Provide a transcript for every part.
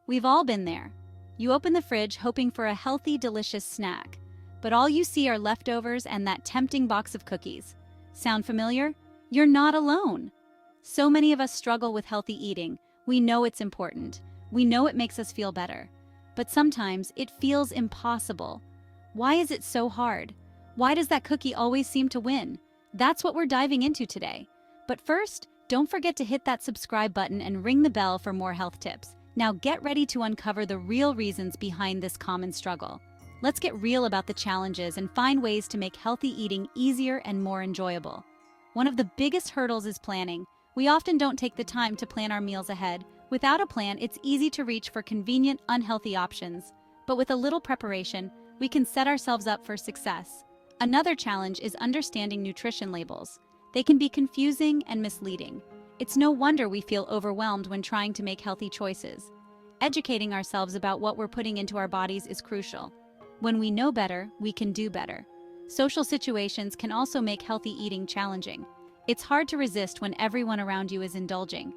We've all been there. You open the fridge hoping for a healthy, delicious snack, but all you see are leftovers and that tempting box of cookies. Sound familiar? You're not alone. So many of us struggle with healthy eating. We know it's important. We know it makes us feel better. But sometimes it feels impossible. Why is it so hard? Why does that cookie always seem to win? That's what we're diving into today. But first, don't forget to hit that subscribe button and ring the bell for more health tips. Now get ready to uncover the real reasons behind this common struggle. Let's get real about the challenges and find ways to make healthy eating easier and more enjoyable. One of the biggest hurdles is planning. We often don't take the time to plan our meals ahead. Without a plan, it's easy to reach for convenient, unhealthy options. But with a little preparation, we can set ourselves up for success. Another challenge is understanding nutrition labels. They can be confusing and misleading. It's no wonder we feel overwhelmed when trying to make healthy choices. Educating ourselves about what we're putting into our bodies is crucial. When we know better, we can do better. Social situations can also make healthy eating challenging. It's hard to resist when everyone around you is indulging.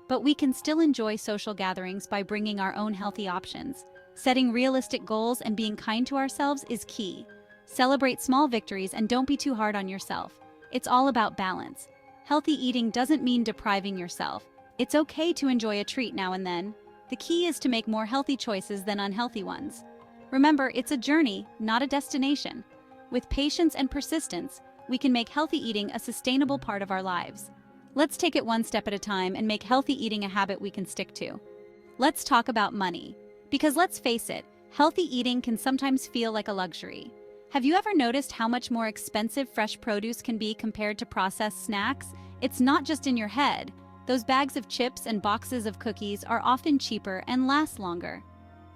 But we can still enjoy social gatherings by bringing our own healthy options. Setting realistic goals and being kind to ourselves is key. Celebrate small victories and don't be too hard on yourself. It's all about balance. Healthy eating doesn't mean depriving yourself. It's okay to enjoy a treat now and then. The key is to make more healthy choices than unhealthy ones. Remember, it's a journey, not a destination. With patience and persistence, we can make healthy eating a sustainable part of our lives. Let's take it one step at a time and make healthy eating a habit we can stick to. Let's talk about money. Because let's face it, healthy eating can sometimes feel like a luxury. Have you ever noticed how much more expensive fresh produce can be compared to processed snacks? It's not just in your head. Those bags of chips and boxes of cookies are often cheaper and last longer.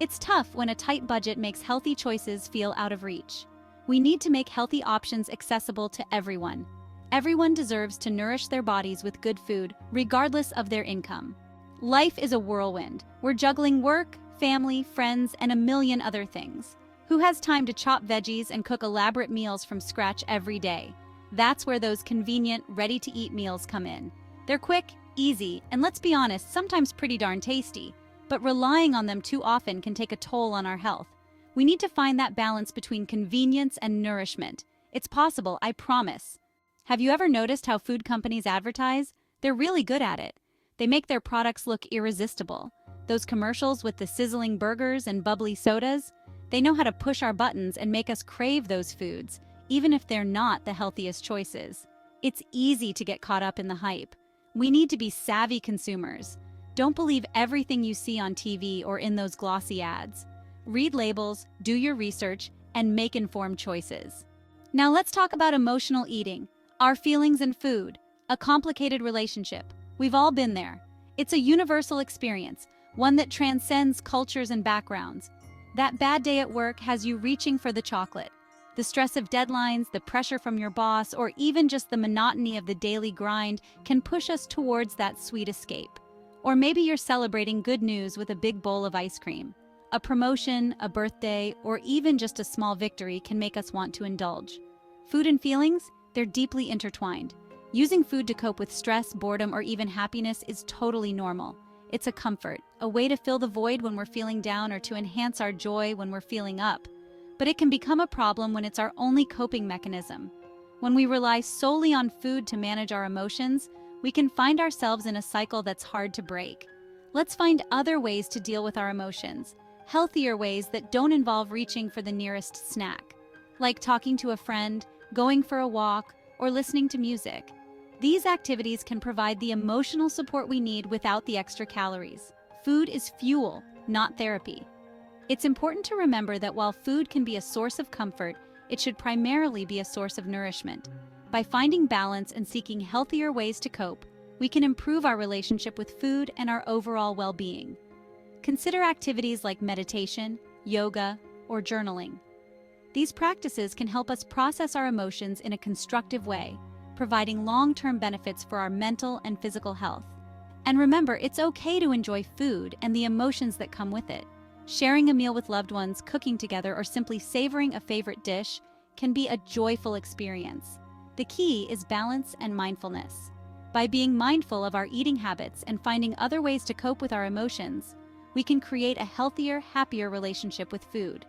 It's tough when a tight budget makes healthy choices feel out of reach. We need to make healthy options accessible to everyone. Everyone deserves to nourish their bodies with good food, regardless of their income. Life is a whirlwind. We're juggling work, family, friends, and a million other things. Who has time to chop veggies and cook elaborate meals from scratch every day? That's where those convenient, ready-to-eat meals come in. They're quick, easy, and let's be honest, sometimes pretty darn tasty. But relying on them too often can take a toll on our health. We need to find that balance between convenience and nourishment. It's possible, I promise. Have you ever noticed how food companies advertise? They're really good at it. They make their products look irresistible. Those commercials with the sizzling burgers and bubbly sodas, they know how to push our buttons and make us crave those foods, even if they're not the healthiest choices. It's easy to get caught up in the hype. We need to be savvy consumers. Don't believe everything you see on TV or in those glossy ads. Read labels, do your research, and make informed choices. Now let's talk about emotional eating, our feelings and food, a complicated relationship. We've all been there. It's a universal experience, one that transcends cultures and backgrounds. That bad day at work has you reaching for the chocolate. The stress of deadlines, the pressure from your boss, or even just the monotony of the daily grind can push us towards that sweet escape. Or maybe you're celebrating good news with a big bowl of ice cream. A promotion, a birthday, or even just a small victory can make us want to indulge. Food and feelings, they're deeply intertwined. Using food to cope with stress, boredom, or even happiness is totally normal. It's a comfort, a way to fill the void when we're feeling down or to enhance our joy when we're feeling up. But it can become a problem when it's our only coping mechanism. When we rely solely on food to manage our emotions, we can find ourselves in a cycle that's hard to break. Let's find other ways to deal with our emotions, healthier ways that don't involve reaching for the nearest snack, like talking to a friend, going for a walk, or listening to music. These activities can provide the emotional support we need without the extra calories. Food is fuel, not therapy. It's important to remember that while food can be a source of comfort, it should primarily be a source of nourishment. By finding balance and seeking healthier ways to cope, we can improve our relationship with food and our overall well-being. Consider activities like meditation, yoga, or journaling. These practices can help us process our emotions in a constructive way, providing long-term benefits for our mental and physical health. And remember, it's okay to enjoy food and the emotions that come with it. Sharing a meal with loved ones, cooking together, or simply savoring a favorite dish can be a joyful experience. The key is balance and mindfulness. By being mindful of our eating habits and finding other ways to cope with our emotions, we can create a healthier, happier relationship with food.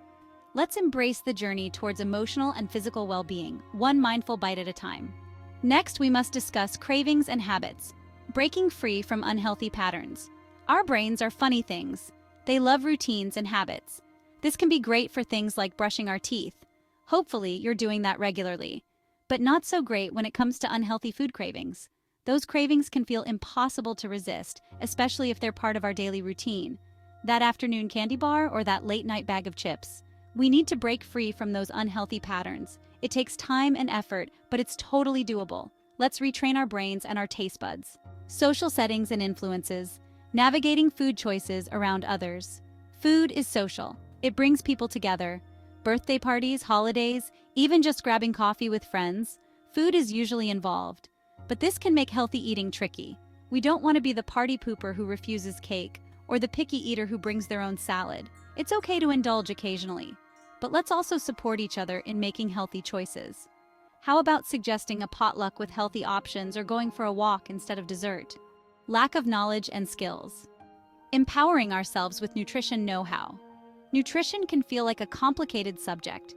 Let's embrace the journey towards emotional and physical well-being, one mindful bite at a time. Next, we must discuss cravings and habits, breaking free from unhealthy patterns. Our brains are funny things. They love routines and habits. This can be great for things like brushing our teeth. Hopefully, you're doing that regularly. But not so great when it comes to unhealthy food cravings. Those cravings can feel impossible to resist, especially if they're part of our daily routine. That afternoon candy bar or that late-night bag of chips. We need to break free from those unhealthy patterns. It takes time and effort, but it's totally doable. Let's retrain our brains and our taste buds. Social settings and influences. Navigating food choices around others. Food is social. It brings people together. Birthday parties, holidays, even just grabbing coffee with friends. Food is usually involved. But this can make healthy eating tricky. We don't want to be the party pooper who refuses cake, or the picky eater who brings their own salad. It's okay to indulge occasionally. But let's also support each other in making healthy choices. How about suggesting a potluck with healthy options or going for a walk instead of dessert? Lack of knowledge and skills. Empowering ourselves with nutrition know-how. Nutrition can feel like a complicated subject.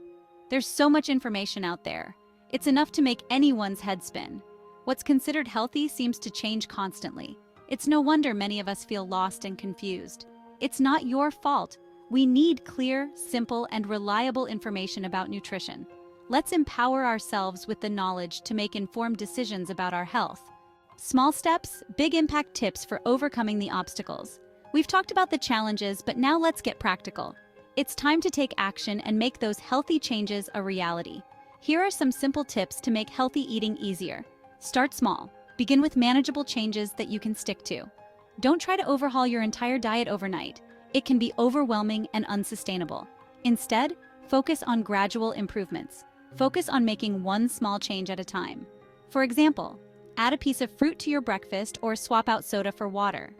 There's so much information out there. It's enough to make anyone's head spin. What's considered healthy seems to change constantly. It's no wonder many of us feel lost and confused. It's not your fault. We need clear, simple, and reliable information about nutrition. Let's empower ourselves with the knowledge to make informed decisions about our health. Small steps, big impact tips for overcoming the obstacles. We've talked about the challenges, but now let's get practical. It's time to take action and make those healthy changes a reality. Here are some simple tips to make healthy eating easier. Start small. Begin with manageable changes that you can stick to. Don't try to overhaul your entire diet overnight. It can be overwhelming and unsustainable. Instead, focus on gradual improvements. Focus on making one small change at a time. For example, add a piece of fruit to your breakfast or swap out soda for water.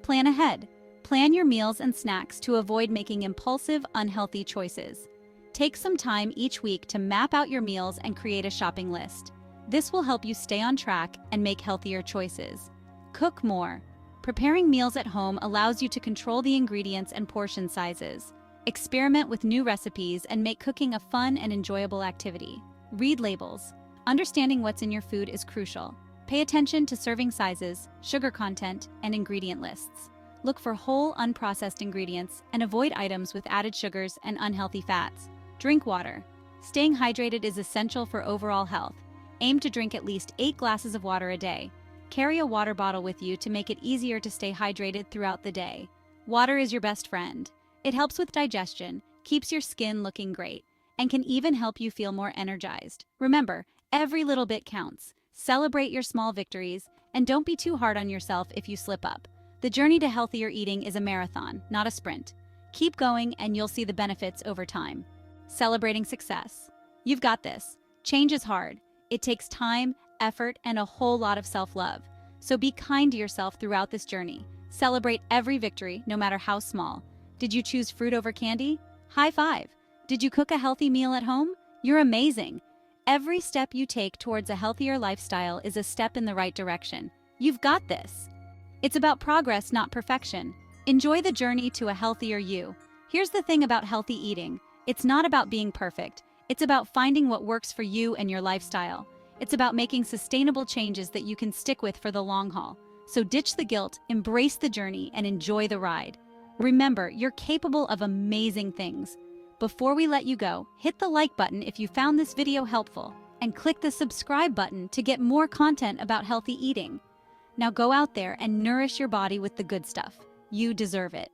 Plan ahead. Plan your meals and snacks to avoid making impulsive, unhealthy choices. Take some time each week to map out your meals and create a shopping list. This will help you stay on track and make healthier choices. Cook more. Preparing meals at home allows you to control the ingredients and portion sizes. Experiment with new recipes and make cooking a fun and enjoyable activity. Read labels. Understanding what's in your food is crucial. Pay attention to serving sizes, sugar content, and ingredient lists. Look for whole, unprocessed ingredients and avoid items with added sugars and unhealthy fats. Drink water. Staying hydrated is essential for overall health. Aim to drink at least 8 glasses of water a day. Carry a water bottle with you to make it easier to stay hydrated throughout the day. Water is your best friend. It helps with digestion, keeps your skin looking great, and can even help you feel more energized. Remember, every little bit counts. Celebrate your small victories, and don't be too hard on yourself if you slip up. The journey to healthier eating is a marathon, not a sprint. Keep going and you'll see the benefits over time. Celebrating success. You've got this. Change is hard. It takes time, effort, and a whole lot of self-love. So be kind to yourself throughout this journey. Celebrate every victory, no matter how small. Did you choose fruit over candy? High five. Did you cook a healthy meal at home? You're amazing. Every step you take towards a healthier lifestyle is a step in the right direction. You've got this. It's about progress, not perfection. Enjoy the journey to a healthier you. Here's the thing about healthy eating. It's not about being perfect. It's about finding what works for you and your lifestyle. It's about making sustainable changes that you can stick with for the long haul. So ditch the guilt, embrace the journey, and enjoy the ride. Remember, you're capable of amazing things. Before we let you go, hit the like button if you found this video helpful, and click the subscribe button to get more content about healthy eating. Now go out there and nourish your body with the good stuff. You deserve it.